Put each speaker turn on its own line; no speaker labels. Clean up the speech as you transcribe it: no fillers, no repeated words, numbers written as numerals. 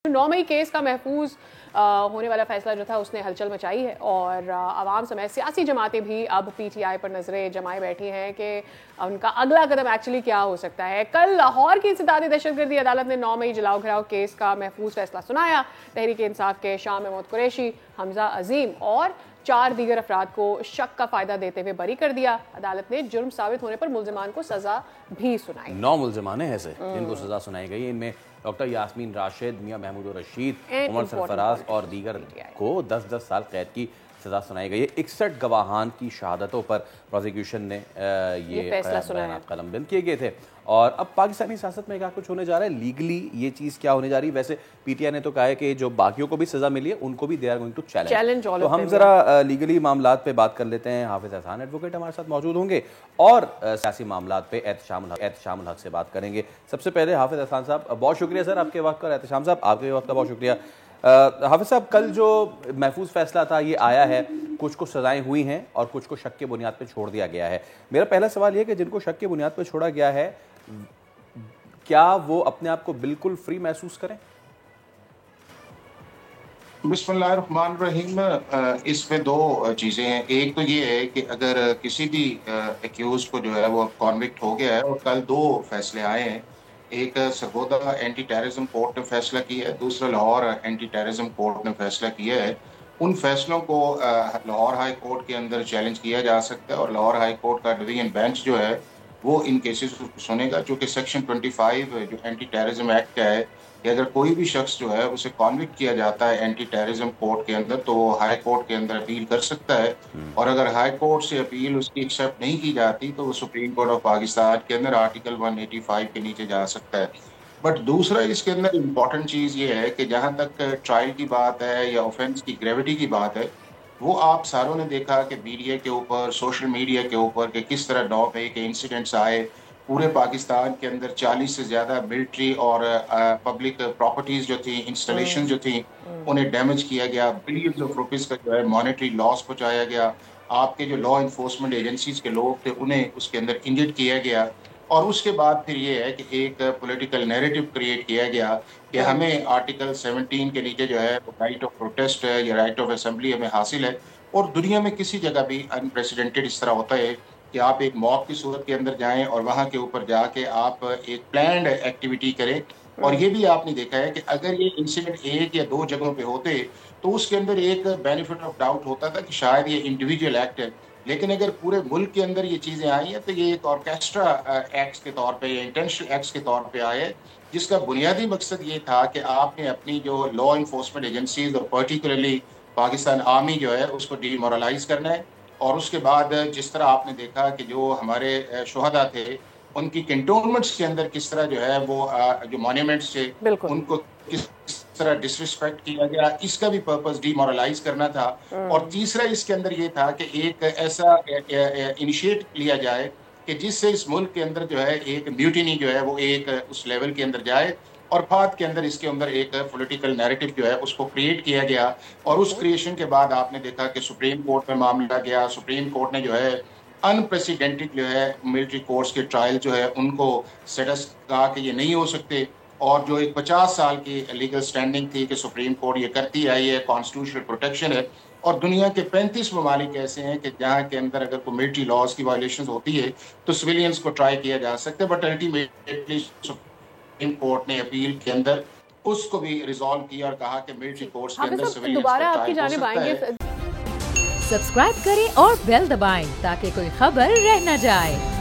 9 मई case का महफूज होने वाला फैसला जो था उसने हलचल मचाई है और आवाम समेत सियासी जमातें भी अब पीटीआई पर नजरें जमाए बैठी हैं कि उनका अगला कदम एक्चुअली क्या हो सकता है। कल लाहौर की इंसदादी दहशतगर्दी अदालत ने 9 मई जलाओ घिराव केस का महफूज फैसला सुनाया। तहरीक इंसाफ के शाह महमूद कुरैशी, हमजा अजीम और 4 दीगर अफराद को शक का फायदा देते हुए बरी कर दिया। अदालत ने जुर्म साबित होने पर मुल्जिमान को सजा भी सुनाई।
9 मुल्जिमान हैं ऐसे जिनको सजा सुनाई गई। इनमें डॉक्टर यास्मीन राशिद, मियां महमूद रशीद, उमर सरफराज और दीगर को 10-10 साल कैद की सजा सुनाई गई है। 61 गवाहान की शहादतों पर प्रोसिक्यूशन ने ये बयानात कलमबंद किए गए थे। और अब पाकिस्तानी सियासत में क्या कुछ होने जा रहा है, लीगली ये चीज़ क्या होने जा रही है। वैसे पीटीआई ने तो कहा है कि जो बाकियों को भी सजा मिली है उनको भी they are going to challenge. तो हम जरा लीगली मामलात पे बात कर लेते हैं। हाफिज एहसान एडवोकेट हमारे साथ मौजूद होंगे और सियासी मामलात पे एहतशामुल हक से बात करेंगे। सबसे पहले हाफिज एहसान साहब, बहुत शुक्रिया सर आपके वक्त का, और एहतशाम साहब आपके वक्त का बहुत शुक्रिया। हाफिज साहब, कल जो महफूज फैसला था ये आया है, कुछ को सजाएं हुई हैं और कुछ को शक के बुनियाद पे छोड़ दिया गया है। मेरा पहला सवाल ये कि जिनको शक के बुनियाद पे छोड़ा गया है, क्या वो अपने आप को बिल्कुल फ्री महसूस करें?
बिस्मिल्लाहिर्रहमानिर्रहीम। इसमें दो चीज़ें हैं। एक तो ये है कि अगर किसी भी एक्यूज को जो है वो कॉन्विक्ट हो गया है, और कल 2 फैसले आए हैं। एक सरगोदा एंटी टेररिज्म कोर्ट ने फैसला किया है, दूसरा लाहौर एंटी टेररिज्म कोर्ट ने फैसला किया है। उन फैसलों को लाहौर हाई कोर्ट के अंदर चैलेंज किया जा सकता है, और लाहौर हाई कोर्ट का डिवीजन बेंच जो है वो इन केसेस को सुनेगा। चूँकि सेक्शन 25 जो एंटी टेररिज्म एक्ट का है कि अगर कोई भी शख्स जो है उसे कॉन्विक्ट किया जाता है एंटी टेररिज्म कोर्ट के अंदर, तो वो हाई कोर्ट के अंदर अपील कर सकता है। और अगर हाई कोर्ट से अपील उसकी एक्सेप्ट नहीं की जाती तो वो सुप्रीम कोर्ट ऑफ पाकिस्तान के अंदर आर्टिकल 185 के नीचे जा सकता है। बट दूसरा इसके अंदर इम्पॉर्टेंट चीज़ ये है कि जहाँ तक ट्रायल की बात है या ऑफेंस की ग्रेविटी की बात है, वो आप सारों ने देखा कि मीडिया के ऊपर, सोशल मीडिया के ऊपर कि किस तरह 9 मई के इंसिडेंट्स आए। पूरे पाकिस्तान के अंदर 40 से ज़्यादा मिलिट्री और पब्लिक प्रॉपर्टीज़ जो थी, इंस्टॉलेशन जो थी, उन्हें डैमेज किया गया। बिलियंस ऑफ रुपीज़ का जो है मॉनेटरी लॉस पहुँचाया गया। आपके जो लॉ इन्फोर्समेंट एजेंसीज के लोग थे उन्हें उसके अंदर इंजर्ड किया गया। और उसके बाद फिर ये है कि एक पॉलिटिकल नैरेटिव क्रिएट किया गया कि हमें आर्टिकल 17 के नीचे जो है राइट ऑफ प्रोटेस्ट है या राइट ऑफ असेंबली हमें हासिल है। और दुनिया में किसी जगह भी अनप्रेसिडेंटेड इस तरह होता है कि आप एक मॉब की सूरत के अंदर जाएं और वहां के ऊपर जाके आप एक प्लान्ड एक्टिविटी करें। और ये भी आपने देखा है कि अगर ये इंसिडेंट 1 या 2 जगहों पे होते तो उसके अंदर एक बेनिफिट ऑफ डाउट होता था कि शायद ये इंडिविजुअल एक्ट है। लेकिन अगर पूरे मुल्क के अंदर ये चीज़ें आई हैं तो ये एक ऑर्केस्ट्रा एक्ट्स के तौर पे या इंटेंशनल एक्ट्स के तौर पे आए हैं, जिसका बुनियादी मकसद ये था कि आपने अपनी जो लॉ इन्फोर्समेंट एजेंसीज और पर्टिकुलरली पाकिस्तान आर्मी जो है उसको डीमोरलाइज करना है। और उसके बाद जिस तरह आपने देखा कि जो हमारे शुहदा थे उनकी कैंटोनमेंट्स के अंदर किस तरह जो है वो जो मॉन्यूमेंट्स थे उनको किस तरह डिसरिस्पेक्ट किया गया, इसका भी पर्पस डीमोरलाइज करना था। और तीसरा इसके अंदर ये था कि एक ऐसा इनिशिएट लिया जाए कि जिससे इस मुल्क के अंदर जो है एक म्यूटिनी जो है वो एक उस लेवल के अंदर जाए। और बाद के अंदर इसके अंदर एक पॉलिटिकल नैरेटिव जो है उसको क्रिएट किया गया। और उस क्रिएशन के बाद आपने देखा कि सुप्रीम कोर्ट में मामला गया। सुप्रीम कोर्ट ने जो है अनप्रेसिडेंटेड जो है मिलिट्री कोर्ट्स के ट्रायल जो है उनको सेटस कहा कि ये नहीं हो सकते। और जो एक 50 साल की लीगल स्टैंडिंग थी कि सुप्रीम कोर्ट ये करती आई है, कॉन्स्टिट्यूशनल प्रोटेक्शन है। और दुनिया के 35 ममालिक ऐसे हैं कि जहाँ के अंदर अगर कोई मिलिट्री लॉज की वायलेशन होती है तो सिविलियंस को ट्राई किया जा सकता है। बट अल्टीमेटली सुप्रीम कोर्ट ने अपील के अंदर उसको भी रिजॉल्व किया और कहा कि मिलिट्री कोर्ट्स के अंदर सिविलियंस को ट्राई हो सकता है।
सब्सक्राइब करें और बेल दबाएं ताकि कोई खबर रह न जाए।